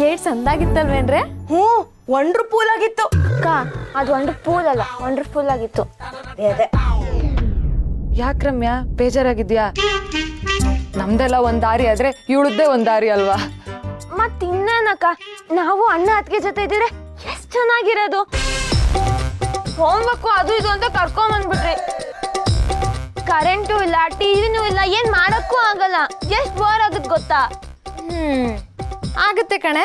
Eight ಸಂದಾಗಿತ್ತಲ್ವೇನ್ರೆ? ಹ್ಞೂ wonderful ಆಗಿತ್ತು ಅಕ್ಕ ಅದು ವಂಡರ್ಫುಲ್ ಅಲ್ಲ ವಂಡರ್ಫುಲ್ ಆಗಿತ್ತು. ಅದೇ ಯಾಕೆ ರಮ್ಯಾ ಬೇಜಾರಾಗಿದ್ಯಾ? ನಮ್ದೆಲ್ಲ ಒಂದ್ ದಾರಿ ಆದ್ರೆ ಇವಳದ್ದೇ ಒಂದ್ ದಾರಿ ಅಲ್ವಾ? ಮತ್ ಇನ್ನೇನಕ್ಕ, ನಾವು ಅಣ್ಣ ಅತ್ತಿಗೆ ಜೊತೆ ಇದ್ರೆ ಎಷ್ಟ್ ಚೆನ್ನಾಗಿರೋದು. ಹೋಮ್ವರ್ಕು ಅದು ಇದು ಅಂತ ಕರ್ಕೊಂಡ್ ಬಂದ್ಬಿಟ್ರಿ. ಕರೆಂಟು ಇಲ್ಲ, ಟಿವಿನೂ ಇಲ್ಲ, ಏನ್ ಮಾಡಕ್ಕೂ ಆಗಲ್ಲ. ಎಷ್ಟ್ ಬೋರ್ ಆಗತ್ ಗೊತ್ತಾ? ಆಗತ್ತೆ ಕಣೆ,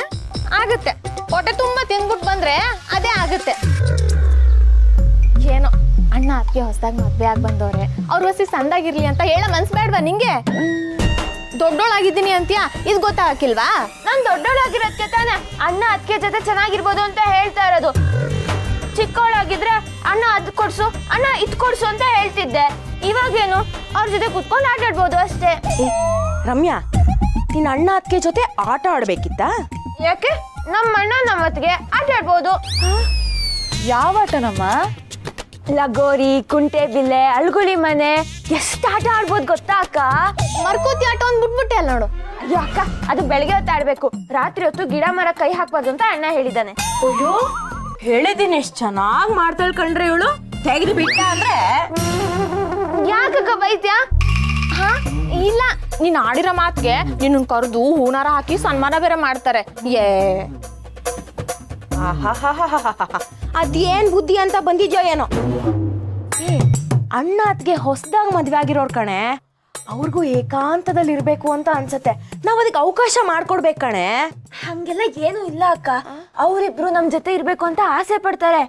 ಆಗತ್ತೆ. ಹೊಟ್ಟೆ ತುಂಬಾ ತಿಂದ್ಬಿಟ್ಟು ಬಂದ್ರೆ ಅದೇ ಆಗತ್ತೆ. ಏನೋ ಅಣ್ಣ ಅತ್ತಿಗೆ ಹೊಸದಾಗಿ ಮದ್ವೆ ಆಗಿ ಬಂದವ್ರೆ, ಅವ್ರ ಹೊಸಿ ಸಂದಾಗಿರ್ಲಿ ಅಂತ ಹೇಳ ಮನ್ಸ್ ಬೇಡ್ವಾ ನಿಂಗೆ? ದೊಡ್ಡೋಳಾಗಿದ್ದೀನಿ ಅಂತೀಯಾ, ಇದು ಗೊತ್ತಾಗಿಲ್ವಾ? ನಾನ್ ದೊಡ್ಡೋಳಾಗಿರೋದಕ್ಕೆ ತಾನೆ ಅಣ್ಣ ಅತ್ತಿಗೆ ಜೊತೆ ಚೆನ್ನಾಗಿರ್ಬೋದು ಅಂತ ಹೇಳ್ತಾ ಇರೋದು. ಚಿಕ್ಕವಳಾಗಿದ್ರೆ ಅಣ್ಣ ಅದ್ ಕೊಡ್ಸು, ಅಣ್ಣ ಇದ್ ಕೊಡ್ಸು ಅಂತ ಹೇಳ್ತಿದ್ದೆ. ಇವಾಗೇನು ಅವ್ರ ಜೊತೆ ಕುತ್ಕೊಂಡು ಆಟ ಆಡ್ಬೋದು ಅಷ್ಟೇ. ರಮ್ಯಾ, ನಿನ್ನ ಅಣ್ಣ ಅತ್ತಿಗೆ ಜೊತೆ ಆಟ ಆಡ್ಬೇಕಿತ್ತ? ಯಾಕೆ? ನಮ್ಮ ಅಣ್ಣ ನಮ್ಮ ಅತ್ತಿಗೆ ಆಟ ಆಡ್ಬೋದು. ಯಾವ ಆಟನಮ್ಮ? ಲಗೋರಿ, ಕುಂಟೆ ಬಿಲ್ಲೆ, ಅಳ್ಗುಳಿ ಮನೆ, ಎಷ್ಟು ಆಟ ಆಡ್ಬೋದು ಗೊತ್ತಾ ಅಕ್ಕ? ಮರ್ಕೋತಿ ಆಟ ಒಂದ್ ಬಿಟ್ಬಿಟ್ಟೆ ಅಲ್ಲ ನೋಡು. ಅಯ್ಯೋ ಅಕ್ಕ, ಅದು ಬೆಳಗ್ಗೆ ಹೊತ್ತು ಆಡ್ಬೇಕು, ರಾತ್ರಿ ಹೊತ್ತು ಗಿಡ ಮರ ಕೈ ಹಾಕ್ಬಾರ್ದು ಅಂತ ಅಣ್ಣ ಹೇಳಿದಾನೆ. ಅಯ್ಯೋ ಹೇಳಿದೀನಿ, ಎಷ್ಟು ಚೆನ್ನಾಗಿ ಮಾಡ್ತಾಳ್ ಕಣ್ರೆ ಇವಳು. ತೆಗೆದು ಬಿಟ್ಟ ಅಂದ್ರೆ ಯಾಕಕ್ಕ ಬೈತ್ಯಾ? ಹಾ ಇಲ್ಲ, ನೀನ್ ಆಡಿರೋ ಮಾತ್ಗೆ ನಿನ್ನ ಕರೆದು ಹೂನಾರ ಹಾಕಿ ಸನ್ಮಾನ ಬೇರೆ ಮಾಡ್ತಾರೆ. ಅದೇನ್ ಬುದ್ಧಿ ಅಂತ ಬಂದಿದ್ಯೋ ಏನೋ. ಅಣ್ಣ ಅತ್ತಿಗೆ ಹೊಸದಾಗಿ ಮದ್ವೆ ಆಗಿರೋರ್ ಕಣೆ, ಅವ್ರಿಗೂ ಏಕಾಂತದಲ್ಲಿ ಇರ್ಬೇಕು ಅಂತ ಅನ್ಸತ್ತೆ. ನಾವ್ ಅದಕ್ಕೆ ಅವಕಾಶ ಮಾಡ್ಕೊಡ್ಬೇಕು ಕಣೆ. ಹಂಗೆಲ್ಲ ಏನು ಇಲ್ಲ ಅಕ್ಕ, ಅವರಿಬ್ರು ನಮ್ ಜೊತೆ ಇರ್ಬೇಕು ಅಂತ ಆಸೆ ಪಡ್ತಾರೆ.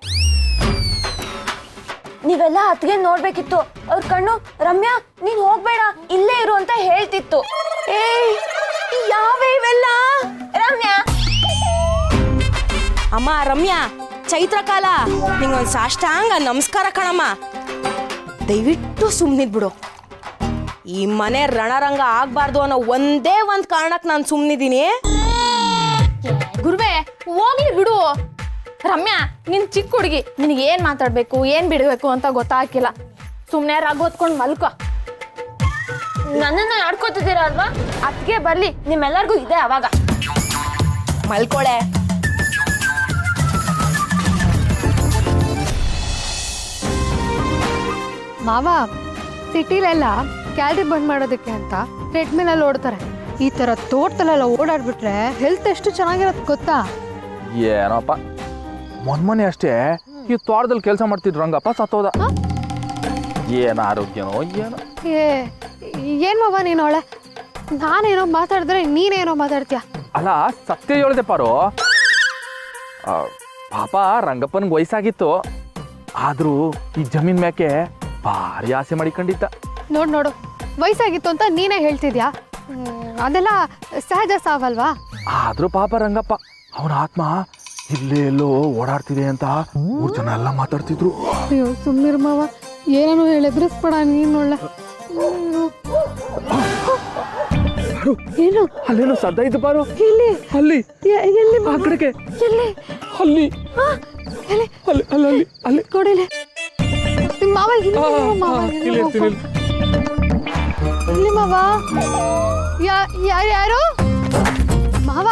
ನೀವೆಲ್ಲ ಅತ್ತಿಗೆ ನೋಡ್ಬೇಕಿತ್ತು. ಅವ್ರ ಕಣ್ಣು ರಮ್ಯಾ ನೀನ್ ಹೋಗ್ಬೇಡ ಇಲ್ಲೇ ಇರು ಅಂತ ಹೇಳ್ತಿತ್ತು. ಯಾವೇ ಇವೆಲ್ಲ? ರಮ್ಯಾ ಅಮ್ಮ ರಮ್ಯಾ, ಚೈತ್ರಕಾಲ ನಿಂಗೊಂದು ಸಾಷ್ಟಾಂಗ ನಮಸ್ಕಾರ ಕಣಮ್ಮ. ದಯವಿಟ್ಟು ಸುಮ್ಮನಿದ್ಬಿಡು. ಈ ಮನೆ ರಣರಂಗ ಆಗ್ಬಾರ್ದು ಅನ್ನೋ ಒಂದೇ ಒಂದ್ ಕಾರಣಕ್ಕೆ ನಾನು ಸುಮ್ಮನಿದ್ದೀನಿ. ಗುರುವೆ ಹೋಗ್ಲಿ ಬಿಡು. ರಮ್ಯಾ ನಿನ್ ಚಿಕ್ಕ ಹುಡುಗಿ, ನಿನಗೆ ಏನ್ ಮಾತಾಡ್ಬೇಕು ಏನ್ ಬಿಡ್ಬೇಕು ಅಂತ ಗೊತ್ತಾಗಿಲ್ಲ. ಸುಮ್ನೆ ರಾಗ ಹೊತ್ಕೊಂಡ್ ಮಲ್ಕೊ. ನನ್ನನ್ನ ಆಡ್ಕೋತಿದ್ದೀರ ಅಲ್ವಾ? ಅತ್ತಿಗೆ ಬರ್ಲಿ, ನಿಮ್ಮೆಲ್ಲರಿಗೂ ಇದೆ ಅವಾಗ. ಮಲ್ಕೊಳೆ. ಮಾವ, ಸಿಟಿಲೆಲ್ಲ ಕ್ಯಾಲರಿ ಬಂದ್ ಮಾಡೋದಕ್ಕೆ ಅಂತ ಟ್ರೆಡ್ಮಿಲ್ ಅಲ್ಲಿ ಓಡ್ತಾರೆ. ಈ ತರ ತೋಟದಲ್ಲೆಲ್ಲ ಓಡಾಡ್ಬಿಟ್ರೆ ಹೆಲ್ತ್ ಎಷ್ಟು ಚೆನ್ನಾಗಿರತ್ತೆ ಗೊತ್ತಾ? ಏನಪ್ಪ, ಮೊನ್ನೆ ಅಷ್ಟೇ ಈ ತೋಟದಲ್ಲಿ ಕೆಲಸ ಮಾಡ್ತಿದ್ರು ರಂಗಪ್ಪ ಸತ್ತೋದ. ಏನು ಆರೋಗ್ಯನೋ ಏನೋ. ಏನ್ ಮಾವ ನೀನು ಒಳ್ಳೆ, ನಾನೇನೋ ಮಾತಾಡಿದ್ರೆ ನೀನೇನೋ ಮಾತಾಡ್ತೀಯ. ಅಲ್ಲ ಸತ್ಯ ಹೇಳಿದೆ ಪಾರು. ಪಾಪ ರಂಗಪ್ಪನಿಗೆ ವಯಸ್ಸಾಗಿತ್ತು, ಆದ್ರೂ ಈ ಜಮೀನ್ ಮ್ಯಾಕೆ ಭಾರಿ ಆಸೆ ಮಾಡಿಕೊಂಡಿದ್ದ. ನೋಡು ವಯಸ್ಸಾಗಿತ್ತು ಅಂತ ನೀನೇ ಹೇಳ್ತಿದ್ಯಾ? ಅದೆಲ್ಲ ಸಹಜ ಸಾವಲ್ವಾ? ಆದ್ರೂ ಪಾಪ ರಂಗಪ್ಪ ಅವನ ಆತ್ಮ ಇಲ್ಲೇ ಎಲ್ಲೋ ಓಡಾಡ್ತಿದೆ ಅಂತ ಮೂರ್ ಜನ ಎಲ್ಲ ಮಾತಾಡ್ತಿದ್ರು. ಅಯ್ಯೋ ಸುಮ್ಮನಿರು ಮಾವ, ಏನೋ ಹೇಳಿದ್ರಿಸ್ಬೇಡ ನೀನು ಒಳ್ಳೆ. ಏನು ಅಲ್ಲೇನೋ ಸದ್ದ ಇದ್ದು ಪಾರು. ಎಲ್ಲಿ ಅಲ್ಲಿ ಎಲ್ಲಿ ಆ ಕಡೆಗೆ, ಎಲ್ಲಿ ಅಲ್ಲಿ ಎಲ್ಲಿ ಅಲ್ಲಿ ಅಲ್ಲಿ ಅಲ್ಲಿ ಅಲ್ಲಿ ಕೊಡಿಲೆ ಮಾವ. ಇಲ್ಲಿ ಮಾವ, ಯಾರು ಮಾವ?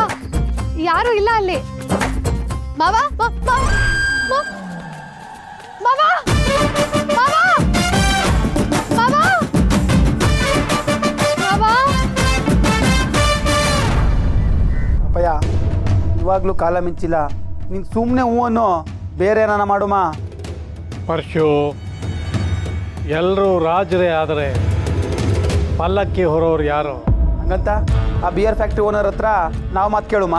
ಯಾರು ಇಲ್ಲ ಅಲ್ಲಿ ಮಾವ. ಮಾವ ಮಾವ ಮಾವ ಮಾವ. ಅಪ್ಪಯ್ಯ, ಇವಾಗಲೂ ಕಾಲ ಮಿಂಚಿಲ್ಲ. ನೀನು ಸುಮ್ಮನೆ ಹೂ ಅನ್ನೋ, ಬೇರೆ ಏನಾನ ಮಾಡುಮ. ಪರಶು, ಎಲ್ಲರೂ ರಾಜರೇ ಆದರೆ ಪಲ್ಲಕ್ಕಿ ಹೊರೋರು ಯಾರು? ಹಂಗಂತ ಆ ಬಿಯರ್ ಫ್ಯಾಕ್ಟ್ರಿ ಓನರ್ ಹತ್ರ ನಾವು ಮಾತು ಕೇಳುಮ.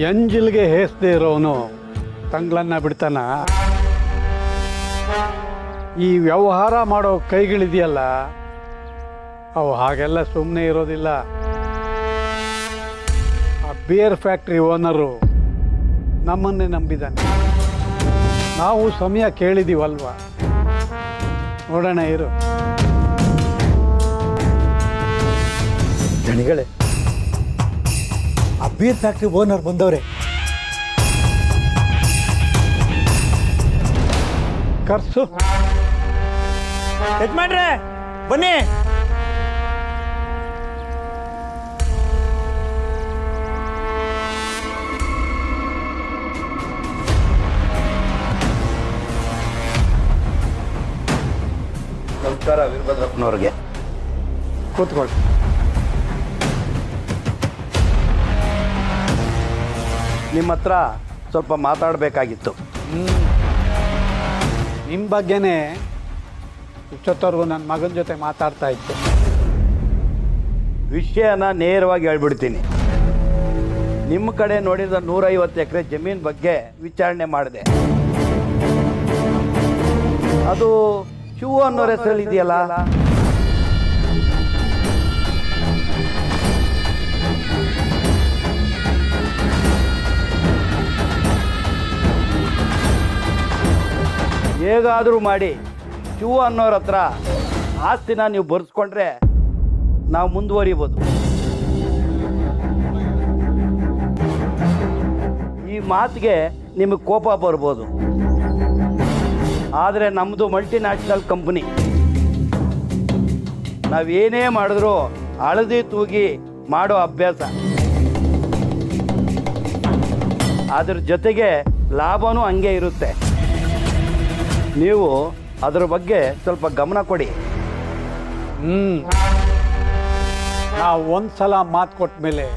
ಎಂಜಿಲ್ಗೆ ಹೇಸದೇ ಇರೋನು ತಂಗ್ಳನ್ನ ಬಿಡ್ತಾನ? ಈ ವ್ಯವಹಾರ ಮಾಡೋ ಕೈಗಳಿದೆಯಲ್ಲ, ಅವು ಹಾಗೆಲ್ಲ ಸುಮ್ಮನೆ ಇರೋದಿಲ್ಲ. ಆ ಬಿಯರ್ ಫ್ಯಾಕ್ಟ್ರಿ ಓನರು ನಮ್ಮನ್ನೇ ನಂಬಿದ್ದಾನೆ. ನಾವು ಸಮಯ ಕೇಳಿದೀವಲ್ವಾ, ನೋಡೋಣ ಇರು. ದಣಿಗಳೇ, ಆ ಬೀರ್ ಫ್ಯಾಕ್ಟ್ರಿ ಓನರ್ ಬಂದವ್ರೆ. ಕರ್ಸು. ಯಜಮಾನ್ರೆ ಬನ್ನಿ. ನಮಸ್ಕಾರ ವೀರಭದ್ರಪ್ಪನವ್ರಿಗೆ. ಕೂತ್ಕೊಳ್ಳಿ. ನಿಮ್ಮ ಹತ್ರ ಸ್ವಲ್ಪ ಮಾತಾಡಬೇಕಾಗಿತ್ತು. ನಿಮ್ಮ ಬಗ್ಗೆನೇ ಇಷ್ಟೊತ್ತವರೆಗೂ ನನ್ನ ಮಗನ ಜೊತೆ ಮಾತಾಡ್ತಾ ಇದ್ದೆ. ವಿಷಯನ ನೇರವಾಗಿ ಹೇಳ್ಬಿಡ್ತೀನಿ. ನಿಮ್ಮ ಕಡೆ ನೋಡಿದ 150 ಎಕರೆ ಜಮೀನು ಬಗ್ಗೆ ವಿಚಾರಣೆ ಮಾಡಿದೆ. ಅದು ಶಿವು ಅನ್ನೋರ ಹೆಸರಲ್ಲಿ ಇದೆಯಲ್ಲ, ಹೇಗಾದರೂ ಮಾಡಿ ಶಿವು ಅನ್ನೋರ ಹತ್ರ ಆಸ್ತಿನ ನೀವು ಬರ್ಸ್ಕೊಂಡ್ರೆ ನಾವು ಮುಂದುವರಿಬೋದು. ಈ ಮಾತಿಗೆ ನಿಮಗೆ ಕೋಪ ಬರ್ಬೋದು, ಆದರೆ ನಮ್ಮದು ಮಲ್ಟಿನ್ಯಾಷನಲ್ ಕಂಪ್ನಿ. ನಾವೇನೇ ಮಾಡಿದ್ರೂ ಹಳದಿ ತೂಗಿ ಮಾಡೋ ಅಭ್ಯಾಸ. ಅದ್ರ ಜೊತೆಗೆ ಲಾಭನೂ ಹಂಗೆ ಇರುತ್ತೆ. ನೀವು ಅದ್ರ ಬಗ್ಗೆ ಸ್ವಲ್ಪ ಗಮನ ಕೊಡಿ. ನಾವು ಒಂದು ಸಲ ಮಾತು ಕೊಟ್ಟ ಮೇಲೆ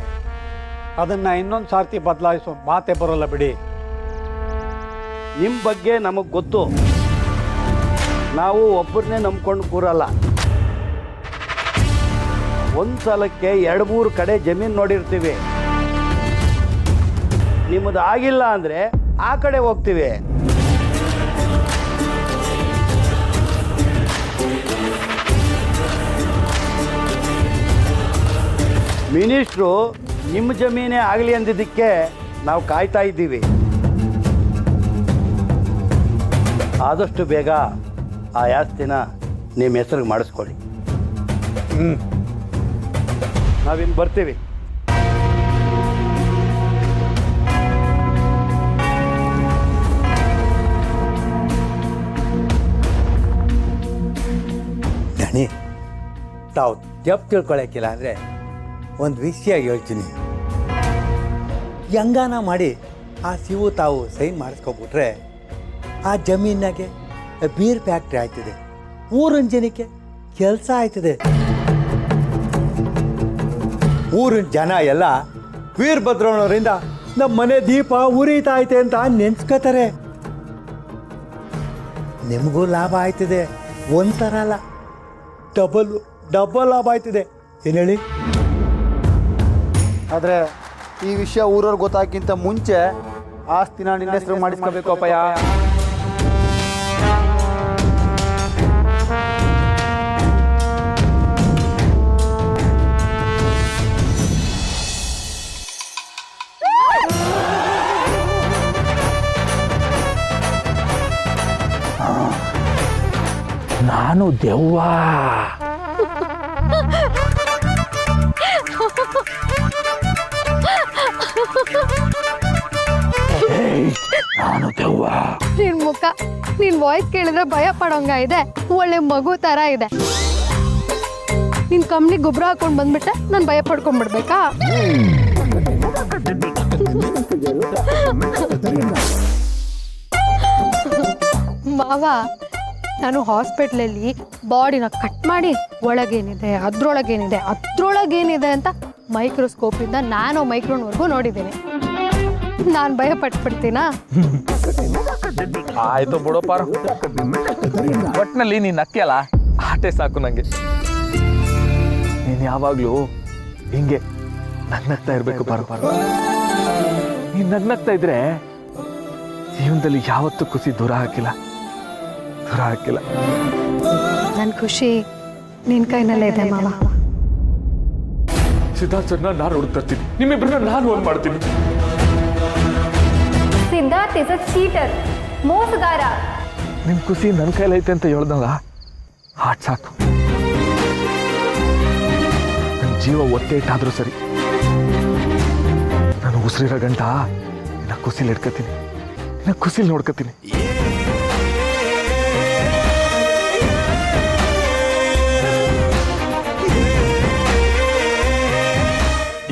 ಅದನ್ನು ಇನ್ನೊಂದು ಸಾರ್ತಿ ಬದಲಾಯಿಸೋ ಮಾತೇ ಬರೋಲ್ಲ ಬಿಡಿ. ನಿಮ್ಮ ಬಗ್ಗೆ ನಮಗೆ ಗೊತ್ತು. ನಾವು ಒಬ್ಬರನ್ನೇ ನಂಬ್ಕೊಂಡು ಕೂರಲ್ಲ. ಒಂದು ಸಲಕ್ಕೆ 2-3 ಕಡೆ ಜಮೀನು ನೋಡಿರ್ತೀವಿ. ನಿಮ್ಮದು ಆಗಿಲ್ಲ ಅಂದರೆ ಆ ಕಡೆ ಹೋಗ್ತೀವಿ. ಮಿನಿಸ್ಟ್ರು ನಿಮ್ಮ ಜಮೀನೇ ಆಗಲಿ ಅಂದಿದ್ದಕ್ಕೆ ನಾವು ಕಾಯ್ತಾ ಇದ್ದೀವಿ. ಆದಷ್ಟು ಬೇಗ ಆ ಆಸ್ತಿನ ನಿಮ್ಮ ಹೆಸರಿಗೆ ಮಾಡಿಸ್ಕೊಳ್ಳಿ. ನಾವಿನ್ನು ಬರ್ತೀವಿ. ದಣಿ, ತಾವು ತಪ್ಪು ತಿಳ್ಕೊಳಕ್ಕಿಲ್ಲ ಅಂದರೆ ಒಂದು ವಿಷಯ ಹೇಳ್ತೀನಿ. ಹೆಂಗಾನ ಮಾಡಿ ಆ ಶಿವು ತಾವು ಸೈನ್ ಮಾಡಿಸ್ಕೊಬಿಟ್ರೆ ಆ ಜಮೀನಾಗೆ ಬೀರ್ ಫ್ಯಾಕ್ಟ್ರಿ ಆಯ್ತದೆ, ಊರಿನ ಜನಕ್ಕೆ ಕೆಲಸ ಆಯ್ತದೆ. ಊರಿನ ಜನ ಎಲ್ಲ ವೀರಭದ್ರನವರಿಂದ ನಮ್ಮ ಮನೆ ದೀಪ ಉರಿತಾ ಐತೆ ಅಂತ ನೆನ್ಸ್ಕೋತಾರೆ. ನಿಮಗೂ ಲಾಭ ಆಯ್ತದೆ, ಒಂಥರ ಅಲ್ಲ, ಡಬಲ್ ಲಾಭ ಆಯ್ತದೆ. ಏನು ಹೇಳಿ? ಆದರೆ ಈ ವಿಷಯ ಊರವ್ರಿಗೆ ಗೊತ್ತಾಗಿಂತ ಮುಂಚೆ ಆಸ್ತಿನ ನಿನ್ನ ಹೆಸರು ಮಾಡಿಸ್ಕೋಬೇಕು ಅಪ್ಪಯ್ಯ. ನಾನು ದೆವ್ವ. ನಾನು ದೆವ್ವ. ನಿನ್ ಮುಖ, ನಿನ್ ವಾಯ್ಸ್ ಕೇಳಿದ್ರೆ ಭಯ ಪಡೋಂಗ ಇದೆ. ಒಳ್ಳೆ ಮಗು ತರ ಇದೆ. ನಿನ್ ಕಂಪ್ನಿ ಗೊಬ್ಬರ ಹಾಕೊಂಡ್ ಬಂದ್ಬಿಟ್ಟೆ, ನಾನು ಭಯ ಪಡ್ಕೊಂಡ್ಬಿಡ್ಬೇಕಾ? ಮಾವ, ನಾನು ಹಾಸ್ಪಿಟ್ಲಲ್ಲಿ ಬಾಡಿನ ಕಟ್ ಮಾಡಿ ಒಳಗೇನಿದೆ, ಅದ್ರೊಳಗೇನಿದೆ ಅಂತ ಮೈಕ್ರೋಸ್ಕೋಪಿಂದ ನಾನು ಮೈಕ್ರೋನ್ವರೆಗೂ ನೋಡಿದ್ದೀನಿ. ನಾನು ಭಯ ಪಟ್ಬಿಡ್ತೀನಾ? ಆಯ್ತು ಬಿಡೋಪಾರ. ಒಟ್ಟಿನಲ್ಲಿ ನೀನು ನಕ್ಕಿಯಲ್ಲ, ಆಟೆ ಸಾಕು ನನಗೆ. ನೀನು ಯಾವಾಗಲೂ ಹಿಂಗೆ ನಗ್ನಗ್ತಾ ಇರಬೇಕು. ಪಾರು, ನೀನು ನಗ್ನಗ್ತಾ ಇದ್ರೆ ಜೀವನದಲ್ಲಿ ಯಾವತ್ತೂ ಖುಷಿ ದೂರ ಹಾಕಿಲ್ಲ. ನನ್ನ ಖುಷಿ ನಿನ್ ಕೈನಲ್ಲೇ ಇದೆ ಮಾವ. ಸಿದ್ಧಾರ್ಥನ ನಾನು ಹುಡುಕ್ತೀನಿ, ನಿಮ್ಮಿಬ್ಬರನ್ನ ನಾನು ಒಂದು ಮಾಡ್ತೀನಿ. ಸಿದ್ಧಾರ್ಥ್ ಇಸ್ ಅ ಚೀಟರ್, ಮೋಸಗಾರ. ನಿಮ್ಮ ಖುಷಿ ನನ್ನ ಕೈಲೈತೆ ಅಂತ ಹೇಳ್ದಲ್ಲ, ಆಟ್ ಸಾಕು. ನನ್ನ ಜೀವ ಒತ್ತೆ ಇಟ್ಟಾದ್ರೂ ಸರಿ, ನಾನು ಉಸಿರಿರೋ ಗಂಟ ನಿನ್ನ ಖುಷಿಲಿ ಹಿಡ್ಕತೀನಿ, ನಿನ್ನ ಖುಷಿಲಿ ನೋಡ್ಕತೀನಿ.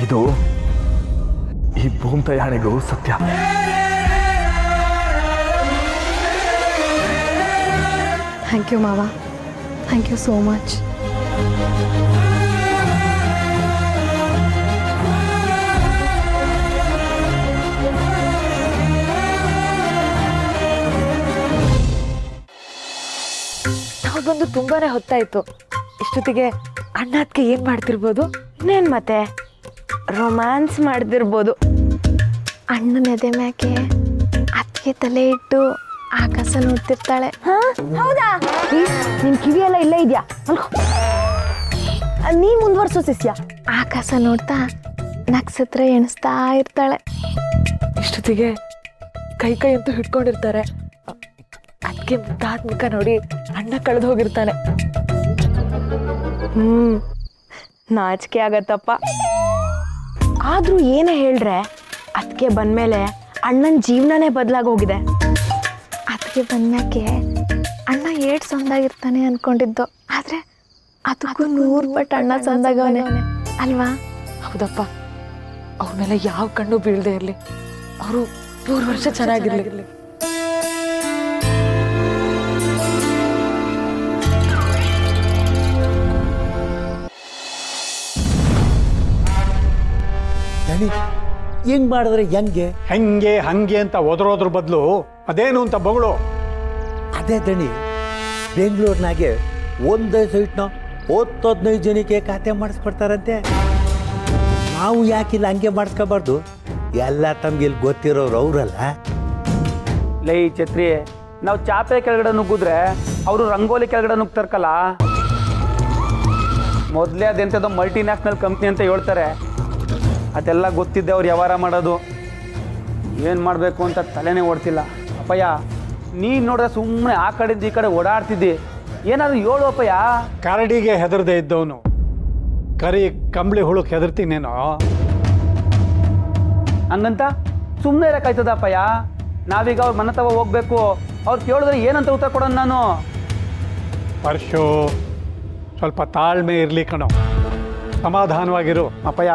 ಇದು ಈ ಭೂಮತಾಯಾಣೆಗೂ ಸತ್ಯ. ಥ್ಯಾಂಕ್ ಯು ಮಾವ, ಥ್ಯಾಂಕ್ ಯು ಸೋ ಮಚ್. ನಾವು ಬಂದು ತುಂಬಾನೇ ಹೊತ್ತಾಯ್ತು. ಇಷ್ಟೊತ್ತಿಗೆ ಅಣ್ಣ ಅದಕ್ಕೆ ಏನ್ ಮಾಡ್ತಿರ್ಬೋದು? ಇನ್ನೇನು ಮತ್ತೆ ರೊಮ್ಯಾನ್ಸ್ ಮಾಡ್ದಿರ್ಬೋದು. ಅಣ್ಣನ ಎದೆ ಮ್ಯಾಕೆ ಅದಕ್ಕೆ ತಲೆ ಇಟ್ಟು ಆಕಾಶ ನೋಡ್ತಿರ್ತಾಳೆ. ಹೌದಾ? ನಿನ್ ಕಿವಿ ಎಲ್ಲ ಇಲ್ಲೇ ಇದೆಯಾ? ನೀ ಮುಂದುವರ್ಸೋ ಶಿಷ್ಯ. ಆಕಾಶ ನೋಡ್ತಾ ನಕ್ಷತ್ರ ಎಣಿಸ್ತಾ ಇರ್ತಾಳೆ. ಇಷ್ಟೊತ್ತಿಗೆ ಕೈ ಅಂತೂ ಹಿಡ್ಕೊಂಡಿರ್ತಾರೆ. ಅದಕ್ಕೆ ಮುದ್ದಾದ ಮುಖ ನೋಡಿ ಅಣ್ಣ ಕಳೆದು ಹೋಗಿರ್ತಾನೆ. ನಾಚಿಕೆ ಆಗತ್ತಪ್ಪ. ಆದ್ರೂ ಏನೇ ಹೇಳ್ರೆ ಅದಕ್ಕೆ ಬಂದ್ಮೇಲೆ ಅಣ್ಣನ ಜೀವನನೇ ಬದಲಾಗೋಗಿದೆ. ಅದಕ್ಕೆ ಬಂದ್ಮ್ಯಾಕೆ ಅಣ್ಣ ಏಟ್ ಸಂದಾಗಿರ್ತಾನೆ ಅನ್ಕೊಂಡಿದ್ದು, ಆದ್ರೆ ಅದಕ್ಕೂ 100 ಪಟ್ಟು ಅಣ್ಣ ಸಂದಾಗವನೆ ಅಲ್ವಾ? ಹೌದಪ್ಪ, ಅವ್ರ ಮೇಲೆ ಯಾವ ಕಣ್ಣು ಬೀಳದೆ ಇರಲಿ, ಅವರು 100 ವರ್ಷ ಚೆನ್ನಾಗಿರ್ಲಿ. ದಣಿ ಹೆಂಗ್ ಮಾಡಿದ್ರೆ ಹೆಂಗೆ? ಹೆಂಗೆ ಹಂಗೆ ಅಂತ ಒದರೋದ್ರ ಬದಲು ಅದೇನು ಅಂತ ಬಗಳು. ಅದೇ ದಣಿ, ಬೆಂಗಳೂರಿನಾಗೆ ಒಂದೇ ಸೈಟ್ನ 15 ಜನಕ್ಕೆ ಖಾತೆ ಮಾಡಿಸ್ಕೊಡ್ತಾರಂತೆ. ನಾವು ಯಾಕಿಲ್ಲ ಹಂಗೆ ಮಾಡಿಸ್ಕೋಬಾರ್ದು? ಎಲ್ಲ ತಮ್ಗೆ ಇಲ್ಲಿ ಗೊತ್ತಿರೋರು ಅವರಲ್ಲ. ಲೈ ಛತ್ರಿ, ನಾವು ಚಾಪೆ ಕೆಳಗಡೆ ನುಗ್ಗಿದ್ರೆ ಅವರು ರಂಗೋಲಿ ಕೆಳಗಡೆ ನುಗ್ತಾರಕಲ್ಲ. ಮೊದಲೇ ಅದೆಂಥದ್ದು ಮಲ್ಟಿನ್ಯಾಷನಲ್ ಕಂಪ್ನಿ ಅಂತ ಹೇಳ್ತಾರೆ. ಅದೆಲ್ಲ ಗೊತ್ತಿದ್ದೆ ಅವ್ರು ವ್ಯವಹಾರ ಮಾಡೋದು. ಏನು ಮಾಡಬೇಕು ಅಂತ ತಲೆನೇ ಓಡ್ತಿಲ್ಲ. ಅಪ್ಪಯ್ಯ, ನೀನು ನೋಡಿದ್ರೆ ಸುಮ್ಮನೆ ಆ ಕಡೆಯಿಂದ ಈ ಕಡೆ ಓಡಾಡ್ತಿದ್ದಿ. ಏನಾದರೂ ಹೇಳು ಅಪ್ಪಯ್ಯ. ಕರಡಿಗೆ ಹೆದರದೆ ಇದ್ದವನು ಕರಿ ಕಂಬಳಿ ಹುಳುಕ್ ಹೆದರ್ತೀನೇನೋ. ಹಂಗಂತ ಸುಮ್ಮನೆ ಇರೋಕ್ಕಾಯ್ತದ ಅಪ್ಪಯ್ಯ? ನಾವೀಗ ಅವ್ರ ಮನೆ ತವ ಹೋಗ್ಬೇಕು. ಅವ್ರು ಕೇಳಿದ್ರೆ ಏನಂತ ಉತ್ತರ ಕೊಡೋಣ ನಾನು? ಪರ್ಶು, ಸ್ವಲ್ಪ ತಾಳ್ಮೆ ಇರಲಿ ಕಣೋ, ಸಮಾಧಾನವಾಗಿರು. ಅಪ್ಪಯ್ಯ,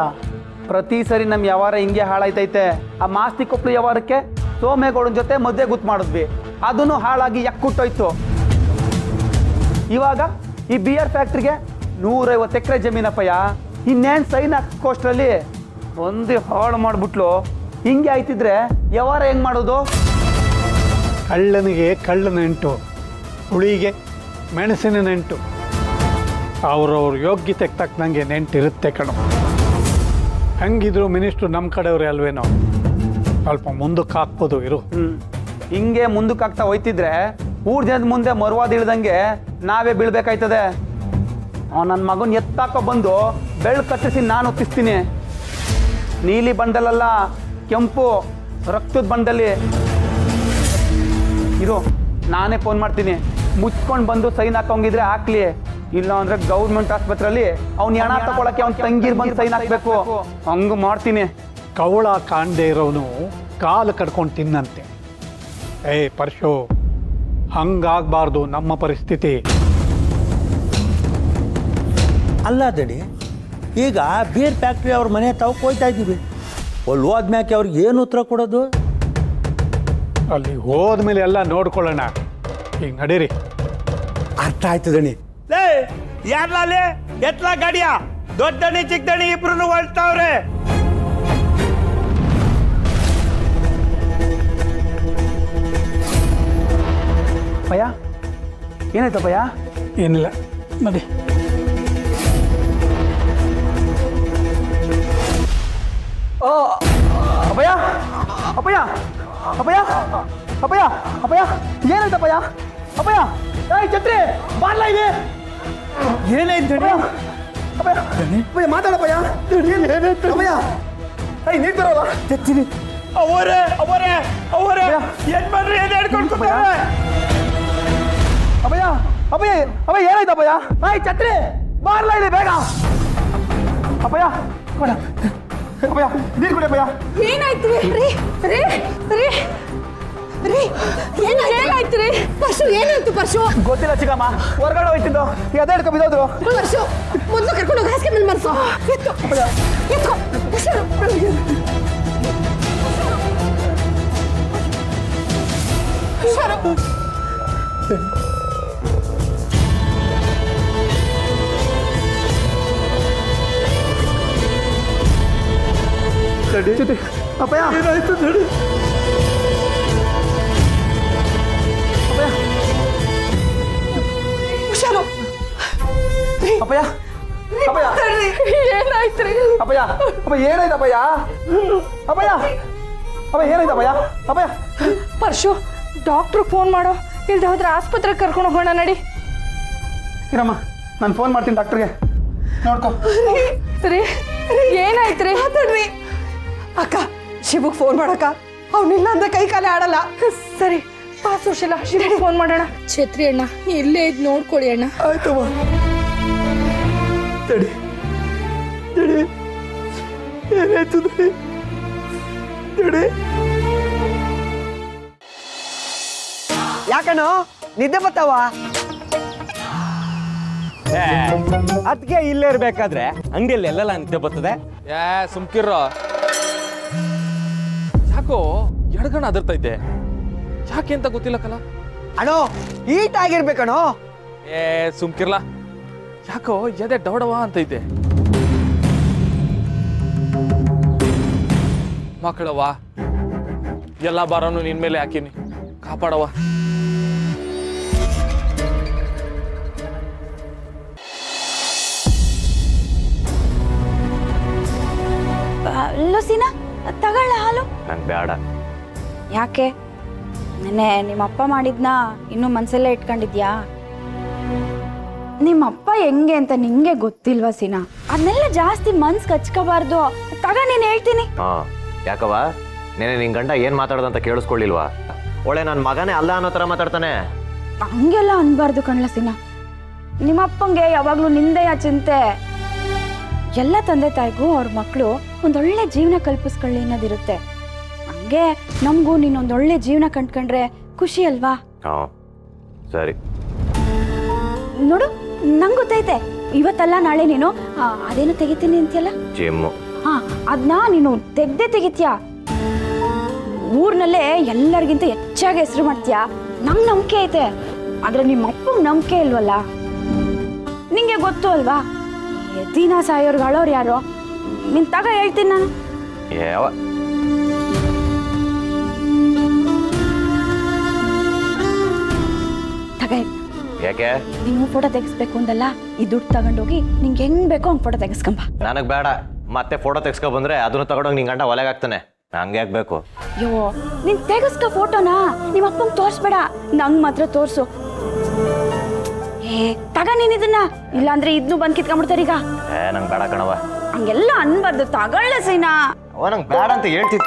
ಪ್ರತಿ ಸರಿ ನಮ್ಮ ವ್ಯವಹಾರ ಹಿಂಗೆ ಹಾಳಾಯ್ತೈತೆ. ಆ ಮಾಸ್ತಿ ಕೊಪ್ಪಳು ವ್ಯವಹಾರಕ್ಕೆ ಸೋಮೇಗೌಡನ ಜೊತೆ ಮದುವೆ ಗುತ್ತು ಮಾಡಿದ್ವಿ, ಅದನ್ನು ಹಾಳಾಗಿ ಯಕ್ಕುಟ್ಟೋಯ್ತು. ಇವಾಗ ಈ ಬಿಯರ್ ಫ್ಯಾಕ್ಟ್ರಿಗೆ 150 ಎಕರೆ ಜಮೀನಪ್ಪಯ್ಯ. ಇನ್ನೇನು ಸೈನ್ ಹಾಕೋಷ್ಟರಲ್ಲಿ ಒಂದು ಹಾಳು ಮಾಡಿಬಿಟ್ಲು. ಹಿಂಗೆ ಆಯ್ತಿದ್ರೆ ವ್ಯವಹಾರ ಹೆಂಗೆ ಮಾಡೋದು? ಕಳ್ಳನಿಗೆ ಕಳ್ಳ ನೆಂಟು, ಹುಳಿಗೆ ಮೆಣಸಿನ ನೆಂಟು. ಅವ್ರವ್ರ ಯೋಗ್ಯತೆಗೆ ತಕ್ಕನಂಗೆ ನೆಂಟಿರುತ್ತೆ ಕಣೋ. ಹಂಗಿದ್ರು ಮಿನಿಸ್ಟ್ರು ನಮ್ಮ ಕಡೆಯವ್ರೆ ಅಲ್ವೇನೋ, ಸ್ವಲ್ಪ ಮುಂದಕ್ಕೆ ಹಾಕ್ಬೋದು ಇರು. ಹಿಂಗೆ ಮುಂದಕ್ಕೆ ಆಗ್ತಾ ಹೋಯ್ತಿದ್ರೆ ಊರ್ ಜನದ ಮುಂದೆ ಮರುವಾದ ಇಳ್ದಂಗೆ ನಾವೇ ಬೀಳ್ಬೇಕಾಯ್ತದೆ. ನನ್ನ ಮಗನ ಎತ್ತಾಕೋ ಬಂದು ಬೆಳ್ಳು ಕತ್ತರಿಸಿ ನಾನು ಒತ್ತಿಸ್ತೀನಿ. ನೀಲಿ ಬಣ್ಣದಲ್ಲ, ಕೆಂಪು ರಕ್ತದ ಬಣ್ಣದಲ್ಲಿ ಇರು. ನಾನೇ ಫೋನ್ ಮಾಡ್ತೀನಿ. ಮುಚ್ಕೊಂಡು ಬಂದು ಸೈನ್ ಹಾಕೋಂಗಿದ್ರೆ ಹಾಕ್ಲಿ, ಇಲ್ಲ ಅಂದ್ರೆ ಗೌರ್ಮೆಂಟ್ ಆಸ್ಪತ್ರೆಯಲ್ಲಿ ಅವ್ನ ಹಣ ತಗೊಳಕ್ಕೆ ಅವ್ನ ತಂಗಿರ್ ಬಂದು ಸೈನ್ ಹಾಕ್ಬೇಕು. ಹಂಗೆ ಮಾಡ್ತೀನಿ. ಕವಳ ಕಾಣದೇ ಇರೋನು ಕಾಲು ಕಡ್ಕೊಂಡು ತಿನ್ನಂತೆ. ಪರ್ಶು, ಹಂಗಾಗಬಾರ್ದು ನಮ್ಮ ಪರಿಸ್ಥಿತಿ. ಅಲ್ಲ ದಣಿ, ಈಗ ಬೀರ್ ಫ್ಯಾಕ್ಟ್ರಿ ಅವ್ರ ಮನೆ ತಾವು ಹೋಯ್ತಾ ಇದ್ದೀವಿ. ಅಲ್ಲಿ ಹೋದ್ಮ್ಯಾಕೆ ಅವ್ರಿಗೆ ಏನು ಉತ್ತರ ಕೊಡೋದು? ಅಲ್ಲಿ ಹೋದ್ಮೇಲೆ ಎಲ್ಲ ನೋಡ್ಕೊಳ್ಳೋಣ. ಈಗ ನಡೀರಿ. ಅರ್ಥ ಆಯ್ತು ದಣಿ. ಯಾರ್ಲೇ ಎತ್ಲಾ ಗಾಡಿಯ ದೊಡ್ಡಣಿ ಚಿಕ್ಕದಣಿ ಇಬ್ರು ಹೊಳ್ತಾವ್ರೆ. ಪಯ್ಯ, ಏನಾಯ್ತಪ್ಪಯ್ಯ? ಏನಿಲ್ಲ, ನಡಿ. ಅಪ್ಪಯ್ಯ, ಅಪ್ಪಯ್ಯ, ಅಪ್ಪಯ್ಯ, ಅಪ್ಪಯ್ಯ, ಅಪ್ಪಯ್ಯ, ಏನಾಯ್ತಪ್ಪಯ್ಯ? ಅಪ್ಪಯ್ಯ, ಏಯ್ ಛತ್ರಿ, ಬಾರ್ಲ ಇದೆ. ಏನಾಯ್ತು ಅಪ್ಪಯ್ಯ, ಅಪ್ಪಯ್ಯ, ಅಪ್ಪಯ್ಯ ಮಾತಾಡಪ್ಪಯ್ಯ. ಅಪ್ಪಯ್ಯ, ಏಯ್ ನೀರು ಬರೋಲ್ಲ. ತೆಚ್ಚಿನಿ. ಅವರೇ ಅವರೇ ಅವರೇ ಏನ್ ಮಾಡ್ರಿ ಏನ್ ಹೇಳ್ಕೊಂಡು ಕೂತಾರೆ? ಅಪ್ಪಯ್ಯ, ಅಪ್ಪಯ್ಯ, ಅಪ್ಪಯ್ಯ ಏನಾಯ್ತಪ್ಪಯ್ಯ? ಏಯ್ ಛತ್ರಿ, ಬಾರ್ಲ ಇದೆ ಬೇಗ. ಅಪ್ಪಯ್ಯ, ಕೊಡ. ಅಪ್ಪಯ್ಯ, ನೀರು ಕುಡಿಯಪ್ಪಯ್ಯ. ಏನಾಯ್ತು ರೀ? ರೀ ರೀ ರೀ ಏನಾಯ್ತು ರೀ? ಪರ್ಶು ಏನಾಯ್ತು? ಪರ್ಶು ಗೊತ್ತಿಲ್ಲ ಚಿಕ್ಕಮ್ಮ, ಹೊರಗಡೆ ಹೋಯ್ತಿದ್ದು ಎದೆ ಹಿಡ್ಕೊ ಬಿದ್ದೋದ್ರು. ಪರ್ಶು ಮೊದಲು ಕರ್ಕೊಂಡು ಹೋಗಿ ಹಾಸಿಗೆ ಮೇಲೆ ಮರ್ಸು. ಎತ್ತು ಎತ್ಕೊ. ತಡಿ ಅಪ್ಪಯ್ಯ ಏನಾಯ್ತು ತಡಿ ಹುಷಾರು. ಅಪ್ಪಯ್ಯ ಅಪ್ಪಯ್ಯ ಏನಾಯ್ತ್ರಿ ಅಪ್ಪಯ್ಯ ಅಪ್ಪ ಏನಾಯ್ತು ಅಪ್ಪಯ್ಯ ಅಪ್ಪಯ್ಯ ಅಪ್ಪ ಏನಾಯ್ತು ಅಪ್ಪಯ್ಯ ಅಪ್ಪಯ್ಯ ಪರಶು, ಡಾಕ್ಟ್ರು ಫೋನ್ ಮಾಡೋ, ಇಲ್ದೆ ಹೋದ್ರೆ ಆಸ್ಪತ್ರೆಗೆ ಕರ್ಕೊಂಡು ಹೋಗೋಣ ನಡಿ. ಇರಮ್ಮ, ನಾನು ಫೋನ್ ಮಾಡ್ತೀನಿ ಡಾಕ್ಟ್ರಿಗೆ, ನೋಡ್ಕೊ. ರೀ ಏನಾಯ್ತ್ರಿ? ಮಾತಾಡ್ರಿ ಅಕ್ಕ. ಶಿವಗ್ ಫೋನ್ ಮಾಡಕ್ಕ, ಅವನಿಲ್ಲ ಅಂದ್ರೆ ಕೈ ಕಾಲೇ ಆಡಲ್ಲ. ಸರಿ ಬಾ ಸುಶೀಲ, ಶಿವಗ್ ಫೋನ್ ಮಾಡೋಣ. ಛತ್ರಿ ಅಣ್ಣ ಇಲ್ಲೇ ಇದ್ ನೋಡ್ಕೊಳ್ಳಿ ಅಣ್ಣ. ಆಯ್ತಮ್ಮ ತಡಿ ತಡಿ ಏನಾಯ್ತು ತಡಿ ತಡಿ. ಯಾಕನೋ ನಿದ್ದೆ ಬರ್ತಾವ? ಅದಕ್ಕೆ ಇಲ್ಲೇ ಇರ್ಬೇಕಾದ್ರೆ ಅಂಗಡಿಯಲ್ಲಿ ಎಲ್ಲೆಲ್ಲ ನಿದ್ದೆ ಬರ್ತದೆ. ಸುಮ್ಕಿರ್ರೋ. ಯಾಕೋ ಎಡಗಣ ಅದರ್ತಾ ಇದ್ದೆ, ಯಾಕೆ ಅಂತ ಗೊತ್ತಿಲ್ಲಕಲ್ಲ. ಅಣ್ಣೋ ಹೀಟ್ ಆಗಿರ್ಬೇಕಣೋ. ಸುಮ್ಕಿರ್ಲಾ. ಯಾಕೋ ಎದೆ ಡವಡವ ಅಂತೈತೆ. ಮಕ್ಕಳವ್ವ, ಎಲ್ಲ ಬಾರನು ನಿನ್ ಮೇಲೆ ಹಾಕಿನಿ, ಕಾಪಾಡವ. ಲೂಸಿನಾ ತಗೊಳ್ಳ ಹಾಲು. ನಂಗೆ ಬೇಡ. ಯಾಕೆ? ನೆನ್ನೆ ನಿಮ್ಮಪ್ಪ ಮಾಡಿದ್ನ ಇನ್ನೂ ಮನ್ಸಲ್ಲೇ ಇಟ್ಕೊಂಡಿದ್ಯಾ? ನಿಮ್ಮಪ್ಪ ಹೆಂಗೆ ಅಂತ ನಿಂಗೆ ಗೊತ್ತಿಲ್ವಾ ಸೀನಾ? ಅದನ್ನೆಲ್ಲ ಜಾಸ್ತಿ ಮನ್ಸ್ ಕಚ್ಕೋಬಾರ್ದು. ತಗ ನೀನ್ ಹೇಳ್ತೀನಿ. ಹಾ ಯಾಕವ, ನೆನೆ ನಿನ್ ಗಂಡ ಏನ್ ಮಾತಾಡ್ದಂತ ಕೇಳಿಸ್ಕೊಳ್ಳಿಲ್ವಾ? ಒಳ್ಳೆ ನನ್ನ ಮಗನೇ ಅಲ್ಲ ಅನ್ನೋ ತರ ಮಾತಾಡ್ತಾನೆ. ಹಂಗೆಲ್ಲ ಅನ್ಬಾರ್ದು ಕಣ್ಲ ಸೀನಾ. ನಿಮ್ಮಪ್ಪಂಗೆ ಯಾವಾಗ್ಲೂ ನಿಂದೆಯ ಚಿಂತೆ. ಎಲ್ಲ ತಂದೆ ತಾಯಿಗೂ ಅವ್ರ ಮಕ್ಕಳು ಒಂದೊಳ್ಳೆ ಜೀವನ ಕಲ್ಪಿಸ್ಕೊಳ್ಳಿ ಅನ್ನೋದಿರುತ್ತೆ. ಹಂಗೆ ನಮಗೂ ನೀನೊಂದೊಳ್ಳೆ ಜೀವನ ಕಂಡ್ಕೊಂಡ್ರೆ ಖುಷಿ ಅಲ್ವಾ? ಹಾ ಸರಿ. ನೋಡು, ನಂಗೆ ಗೊತ್ತೈತೆ ಇವತ್ತಲ್ಲ ನಾಳೆ ನೀನು ಅದೇನು ತೆಗಿತೀನಿ ಅಂತೀಯಲ್ಲ, ಜಿಮ್ಮು. ಹಾ ಅದನ್ನ ನೀನು ತೆಗಿತ್ಯಾ. ಊರ್ನಲ್ಲೇ ಎಲ್ಲರಿಗಿಂತ ಹೆಚ್ಚಾಗಿ ಹೆಸರು ಮಾಡ್ತೀಯಾ. ನಂಗೆ ನಂಬಿಕೆ ಐತೆ, ಆದ್ರೆ ನಿಮ್ಮ ಅಪ್ಪಂಗೆ ನಂಬಿಕೆ ಇಲ್ವಲ್ಲ. ನಿಂಗೆ ಗೊತ್ತು ಅಲ್ವಾ, ದಿನ ಸಾಯೋರ್ಗೆ ಅಳೋರು ಯಾರು? ನಿನ್ ತಗ ಹೇಳ್ತೀನಿ ನಾನು. ಯಾವ ತಗ ಯಾಕೆ? ನೀವು ಫೋಟೋ ತೆಗಿಸ್ಬೇಕು ಅಂದಲ್ಲ, ಈ ದುಡ್ಡು ತಗೊಂಡೋಗಿ ನಿಂಗೆ ಹೆಂಗ್ ಬೇಕೋ ಹಂಗ್ ಫೋಟೋ ತೆಗಿಸ್ಕೊಂಬ. ನನಗ್ ಬೇಡ. ಮತ್ತೆ ಫೋಟೋ ತೆಗ್ಸ್ಕೊ ಬಂದ್ರೆ ಅದನ್ನ ತಗೊಂಡೋಗಿ ನಿನ್ ಗಂಡ ಒಲೆಗಾಗ್ತಾನೆ. ನಂಗೆ ಯಾಕೆ ಬೇಕು? ಅಯ್ಯೋ, ನೀನ್ ತೆಗಿಸ್ಕೊ ಫೋಟೋನ, ನಿಮ್ಮ ಅಪ್ಪಂಗೆ ತೋರ್ಸ್ಬೇಡ, ನಂಗ್ ಮಾತ್ರ ತೋರ್ಸು. ತಗ ನೀನ್ ಇದನ್ನ, ಇಲ್ಲಾಂದ್ರೆ ಇದ್ನು ಬಂದ್ ಕಿತ್ಕೊಂಡ್ಬಿಡ್ತಾರ ಈಗ. ನಂಗೆ ಬೇಡ ಕಣವ. ಹಂಗೆಲ್ಲ ಅನ್ಬಾರ್ದು, ತಗೊಳ್ಳ ಸೀನಾ. ಅವ ನಂಗೆ ಬೇಡ ಅಂತ ಹೇಳ್ತಿದ್.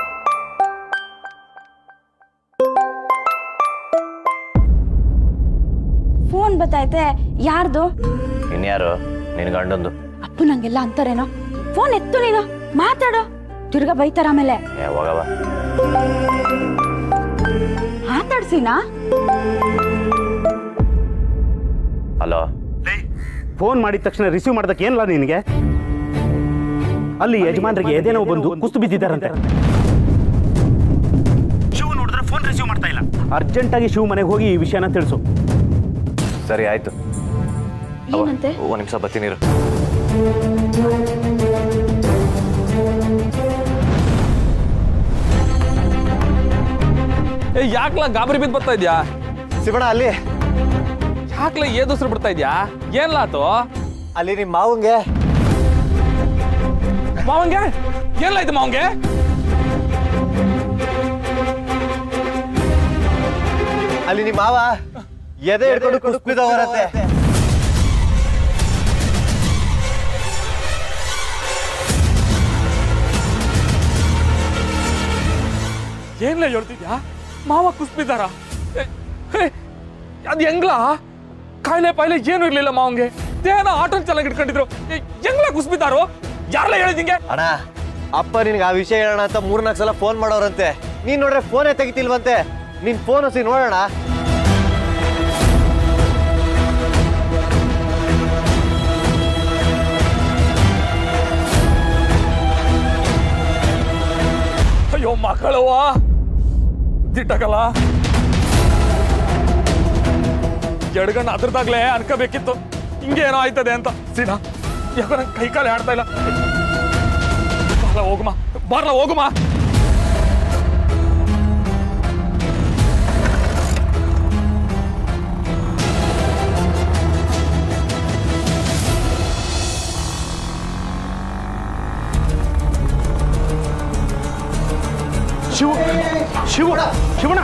ಫೋನ್ ಬತ್ತೈತೆ, ಯಾರ್ದು? ಇನ್ಯಾರು? ನಿನ್ ಗಂಡಂದು. ಅಪ್ಪು ನಂಗೆಲ್ಲ ಅಂತಾರೇನೋ. ಫೋನ್ ಎತ್ತು ನೀನು, ಮಾತಾಡು, ತಿರ್ಗಾ ಬೈತಾರ ಆಮೇಲೆ. ಹೋಗವ. ಮಾತಾಡ್ಸಿನಾ? ಹಲೋ. ಫೋನ್ ಮಾಡಿದ ತಕ್ಷಣ ರಿಸೀವ್ ಮಾಡೋದಕ್ಕೆ ಏನಿಲ್ಲ ನಿನಗೆ? ಅಲ್ಲಿ ಯಜಮಾನ್ರಿಗೆ ಎದೇನೋ ಬಂದು ಕುಸ್ತು ಬಿದ್ದಿದ್ದಾರಂತೆ. ಶಿವ್ ನೋಡಿದ್ರೆ ಫೋನ್ ರಿಸೀವ್ ಮಾಡ್ತಾ ಇಲ್ಲ. ಅರ್ಜೆಂಟಾಗಿ ಶಿವ್ ಮನೆಗೆ ಹೋಗಿ ಈ ವಿಷಯನ ತಿಳಿಸು. ಸರಿ ಆಯ್ತು. ಏನಂತೆ? ಒಂದ್ ನಿಮಿಷ ಬರ್ತೀನಿ. ಯಾಕ್ಲ ಗಾಬರಿ ಬಿದ್ದು ಬರ್ತಾ ಇದ್ಯಾ? ಶಿವಣ್ಣ ಅಲ್ಲಿ ಯಾಕ್ಲ ಏದುಸ್ರು ಬಿಡ್ತಾ ಇದ್ಯಾ? ಏನ್ಲಾತು? ಅಲ್ಲಿ ನಿಮ್ಮ ಮಾವಂಗೆ ಮಾವಂಗೆ ಏನ್ಲಾಯ್ತು? ಮಾವಂಗೆ ಅಲ್ಲಿ ನಿಮ್ಮ ಮಾವ ಎದೆ ಹಿಡ್ಕೊಂಡು ಕುಸ್ಬಿದವರಂತೆ. ಏನ್ಲ ಹೇಳ್ತಿದ್ಯಾ? ಮಾವ ಕುಸ್ಬಿದ್ದಾರ? ಅದ್ ಹೆಂಗ್ಲ? ಕಾಯಿಲೆ ಪಾಯಿಲೆ ಏನು ಇರ್ಲಿಲ್ಲ ಮಾವಂಗೆ, ದೇಹನ ಆಟೋ ಚೆನ್ನಾಗಿ ಇಟ್ಕೊಂಡಿದ್ರು. ಹೆಂಗ್ಲ ಕುಸ್ಬಿದ್ದಾರೋ? ಯಾರಲ್ಲ ಹೇಳಿದಿಂಗೆ? ಅಣ್ಣ, ಅಪ್ಪ ನಿನ್ಗೆ ಆ ವಿಷಯ ಹೇಳೋಣ ಅಂತ 3-4 ಸಲ ಫೋನ್ ಮಾಡೋರಂತೆ. ನೀನ್ ನೋಡ್ರೆ ಫೋನೇ ತೆಗಿತಿಲ್ವಂತೆ. ನಿನ್ ಫೋನ್ ಹಸಿ ನೋಡೋಣ. ಅಯ್ಯೋ ಮಕ್ಕಳವ್ವ, ದಿಟ್ಟಕಲ್ಲ. ಎಡಗಣ್ಣ ಅದ್ರದಾಗ್ಲೇ ಅನ್ಕೋಬೇಕಿತ್ತು ಹಿಂಗೆ ಏನೋ ಆಯ್ತದೆ ಅಂತ. ಸೀನಾ ಯಾಕೋ ನಂಗೆ ಕೈ ಕಾಲು ಆಡ್ತಾ ಇಲ್ಲ. ಹೋಗುಮ ಬಾರ್ಲ ಹೋಗುಮ. ಶಿವು ಶಿವು ಶಿವಣ್ಣ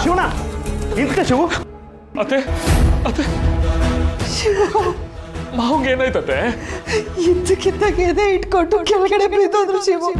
ಶಿವಣ್ಣ ಇಂತ ಶಿವು. ಅತ್ತೆ ಅತ್ತೆ ಮಾವಂಗೆ ಏನಾಯ್ತತೆ? ಇದ್ದಕ್ಕಿದ್ದಾಗ ಎದೆ ಇಟ್ಕೊಂಡು ಕೆಳಗಡೆ ಬಿದ್ದೋದ್ರು ಶಿವು.